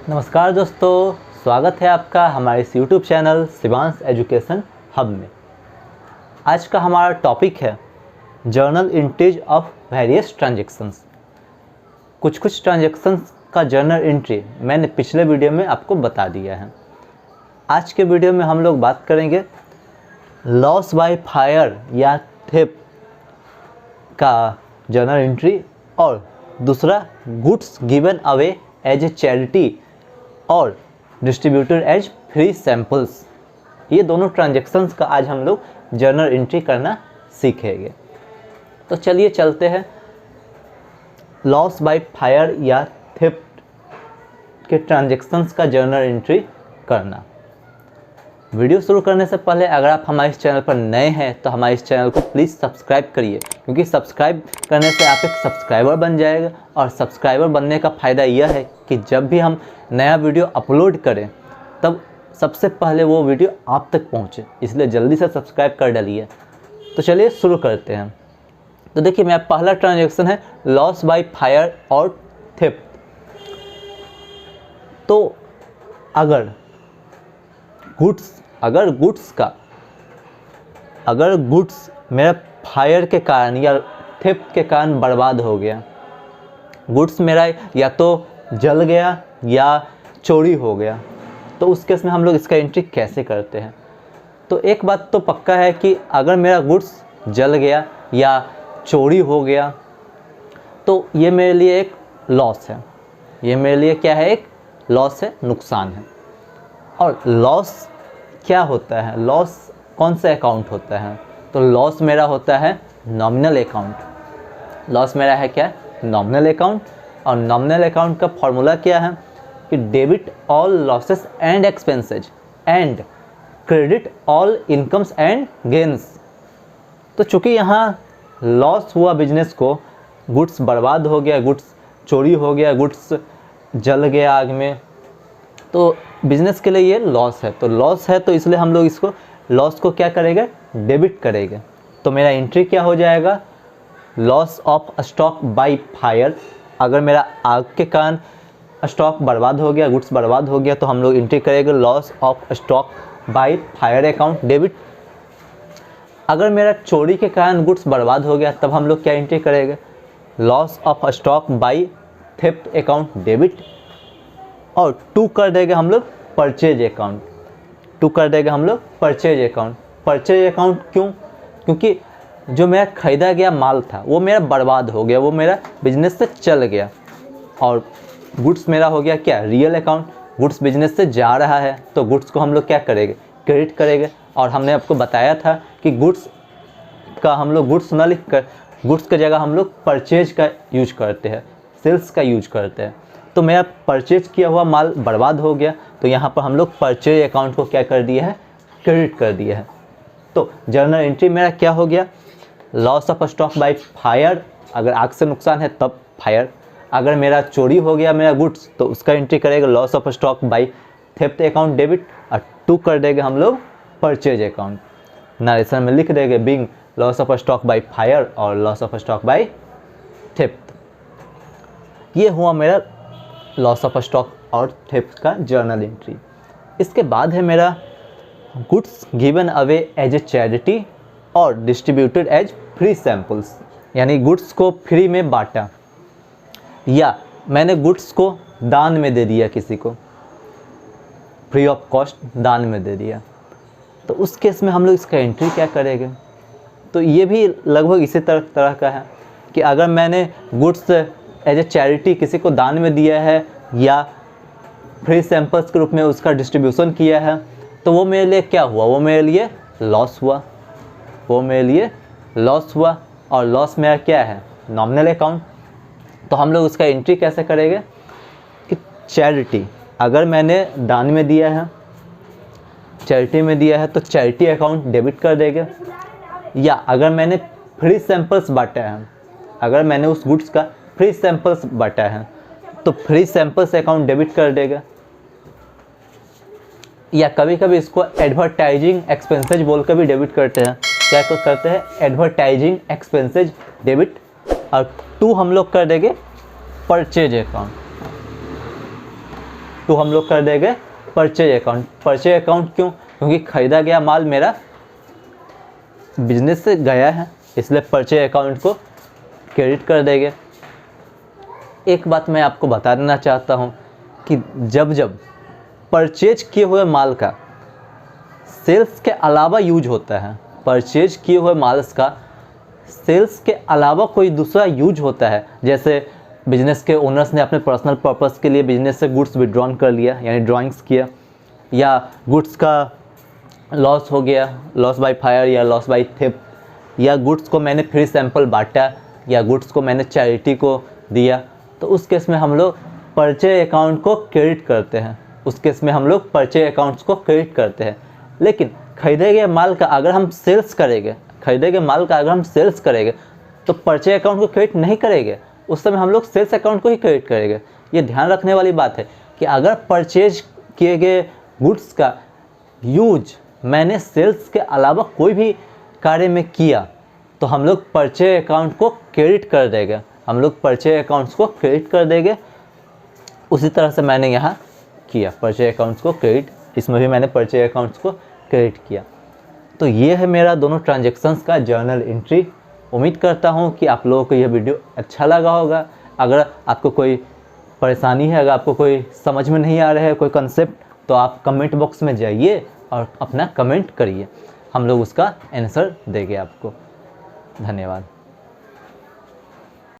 नमस्कार दोस्तों, स्वागत है आपका हमारे इस YouTube channel Shivansh education hub में। आज का हमारा टॉपिक है journal entries of various transactions. कुछ ट्रांजैक्शंस का जर्नल एंट्री मैंने पिछले वीडियो में आपको बता दिया है। आज के वीडियो में हम लोग बात करेंगे लॉस बाय फायर या थेफ्ट का जर्नल एंट्री और दूसरा goods given away as a charity और डिस्ट्रीब्यूटेड एज फ्री सैम्पल्स। ये दोनों ट्रांजैक्शंस का आज हम लोग जर्नल एंट्री करना सीखेंगे। तो चलिए चलते हैं लॉस बाय फायर या थेफ्ट के ट्रांजैक्शंस का जर्नल एंट्री करना। वीडियो शुरू करने से पहले अगर आप हमारे इस चैनल पर नए हैं तो हमारे इस चैनल को प्लीज़ सब्सक्राइब करिए, क्योंकि सब्सक्राइब करने से आप एक सब्सक्राइबर बन जाएगा। और सब्सक्राइबर बनने का फ़ायदा यह है कि जब भी हम नया वीडियो अपलोड करें तब सबसे पहले वो वीडियो आप तक पहुंचे, इसलिए जल्दी से सब्सक्राइब कर डालिए। तो चलिए शुरू करते हैं। तो देखिए, मेरा पहला ट्रांजैक्शन है लॉस बाय फायर और थेफ्ट। तो अगर गुड्स मेरा फायर के कारण या थेफ्ट के कारण बर्बाद हो गया, गुड्स मेरा या तो जल गया या चोरी हो गया, तो उस केस में हम लोग इसका एंट्री कैसे करते हैं। तो एक बात तो पक्का है कि अगर मेरा गुड्स जल गया या चोरी हो गया तो ये मेरे लिए एक लॉस है। ये मेरे लिए क्या है? एक लॉस है, नुकसान है। और लॉस क्या होता है? लॉस कौन सा अकाउंट होता है? तो लॉस मेरा होता है नॉमिनल अकाउंट। लॉस मेरा है क्या? Nominal account. और नॉमिनल अकाउंट का फॉर्मूला क्या है कि debit all losses and expenses and credit all incomes and gains. तो चूँकि यहाँ लॉस हुआ बिजनेस को, गुड्स बर्बाद हो गया, गुड्स चोरी हो गया, गुड्स जल गया आग में, तो बिजनेस के लिए ये लॉस है। तो लॉस है तो इसलिए हम लोग इसको लॉस को क्या करेंगे? डेबिट करेंगे। तो मेरा एंट्री क्या हो जाएगा? Loss of stock by fire. अगर मेरा आग के कारण स्टॉक बर्बाद हो गया, गुड्स बर्बाद हो गया, तो हम लोग एंट्री करेंगे loss of stock by fire account debit. अगर मेरा चोरी के कारण गुड्स बर्बाद हो गया तब हम लोग क्या एंट्री करेंगे? Loss of stock by theft account debit. और टू कर देंगे हम लोग परचेज अकाउंट। टू कर देंगे हम लोग परचेज अकाउंट। परचेज अकाउंट क्यों? क्योंकि जो मेरा ख़रीदा गया माल था वो मेरा बर्बाद हो गया, वो मेरा बिजनेस से चल गया। और गुड्स मेरा हो गया क्या? Real account. गुड्स बिजनेस से जा रहा है तो गुड्स को हम लोग क्या करेंगे? क्रेडिट करेंगे। और हमने आपको बताया था कि गुड्स का हम लोग गुड्स ना लिख कर गुड्स की जगह हम लोग परचेज का यूज करते हैं, सेल्स का यूज करते हैं। तो मेरा परचेज किया हुआ माल बर्बाद हो गया, तो यहाँ पर हम लोग परचेज अकाउंट को क्या कर दिया है? क्रेडिट कर दिया है। तो जर्नल एंट्री मेरा क्या हो गया? Loss of stock by fire. अगर आग से नुकसान है तब फायर। अगर मेरा चोरी हो गया मेरा गुड्स, तो उसका एंट्री करेगा loss of stock by theft account debit. और टू कर देंगे हम लोग परचेज अकाउंट। नरेशन में लिख देंगे being loss of stock by fire और loss of stock by theft. ये हुआ मेरा लॉस ऑफ स्टॉक और थेफ्ट का जर्नल एंट्री। इसके बाद है मेरा goods given away as a charity और डिस्ट्रीब्यूटेड एज फ्री सैम्पल्स। यानी गुड्स को फ्री में बांटा या मैंने गुड्स को दान में दे दिया, किसी को फ्री ऑफ कॉस्ट दान में दे दिया। तो उस केस में हम लोग इसका एंट्री क्या करेंगे? तो ये भी लगभग इसी तरह का है कि अगर मैंने गुड्स एज ए चैरिटी किसी को दान में दिया है या फ्री सैंपल्स के रूप में उसका डिस्ट्रीब्यूशन किया है, तो वो मेरे लिए क्या हुआ? वो मेरे लिए लॉस हुआ। वो मेरे लिए लॉस हुआ। और लॉस मेरा क्या है? Nominal account. तो हम लोग उसका एंट्री कैसे करेंगे कि चैरिटी, अगर मैंने दान में दिया है, चैरिटी में दिया है, तो चैरिटी अकाउंट डेबिट कर देंगे। या अगर मैंने फ्री सैंपल्स बांटा है, अगर मैंने उस गुड्स का फ्री सैंपल्स बांटा है, तो फ्री सैंपल्स अकाउंट डेबिट कर देगा। या कभी कभी इसको एडवर्टाइजिंग एक्सपेंसेज बोलकर भी डेबिट करते हैं। क्या करते हैं? Advertising expenses debit. और टू हम लोग कर देंगे परचेज अकाउंट। तो हम लोग कर देंगे परचेज अकाउंट। परचेज अकाउंट क्यों? क्योंकि ख़रीदा गया माल मेरा बिजनेस से गया है, इसलिए परचेज अकाउंट को क्रेडिट कर देंगे। एक बात मैं आपको बता देना चाहता हूँ कि जब जब परचेज किए हुए माल का सेल्स के अलावा यूज होता है, परचेज किए हुए माल का सेल्स के अलावा कोई दूसरा यूज होता है, जैसे बिजनेस के ओनर्स ने अपने पर्सनल पर्पस के लिए बिजनेस से गुड्स विड्रॉन कर लिया यानी ड्राइंग्स किया, या गुड्स का लॉस हो गया, लॉस बाय फायर या लॉस बाय थेफ्ट, या गुड्स को मैंने फ्री सैंपल बांटा या गुड्स को मैंने चैरिटी को दिया, तो उस केस में हम लोग परचेज अकाउंट को क्रेडिट करते हैं, उस केस में हम लोग परचेज अकाउंट्स को क्रेडिट करते हैं। लेकिन खरीदे गए माल का अगर हम सेल्स करेंगे, खरीदे गए माल का अगर हम सेल्स करेंगे तो परचेज अकाउंट को क्रेडिट नहीं करेंगे, उस समय हम लोग सेल्स अकाउंट को ही क्रेडिट करेंगे। ये ध्यान रखने वाली बात है कि अगर परचेज किए गए गुड्स का यूज मैंने सेल्स के अलावा कोई भी कार्य में किया तो हम लोग परचेज अकाउंट को क्रेडिट कर देंगे, हम लोग परचेज अकाउंट्स को क्रेडिट कर देंगे। उसी तरह से मैंने यहाँ किया, परचेज अकाउंट्स को क्रेडिट, इसमें भी मैंने परचेज अकाउंट्स को क्रेडिट किया। तो ये है मेरा दोनों ट्रांजैक्शंस का जर्नल एंट्री। उम्मीद करता हूँ कि आप लोगों को यह वीडियो अच्छा लगा होगा। अगर आपको कोई परेशानी है, अगर आपको कोई समझ में नहीं आ रहा है कोई कंसेप्ट, तो आप कमेंट बॉक्स में जाइए और अपना कमेंट करिए, हम लोग उसका आंसर देंगे आपको। धन्यवाद।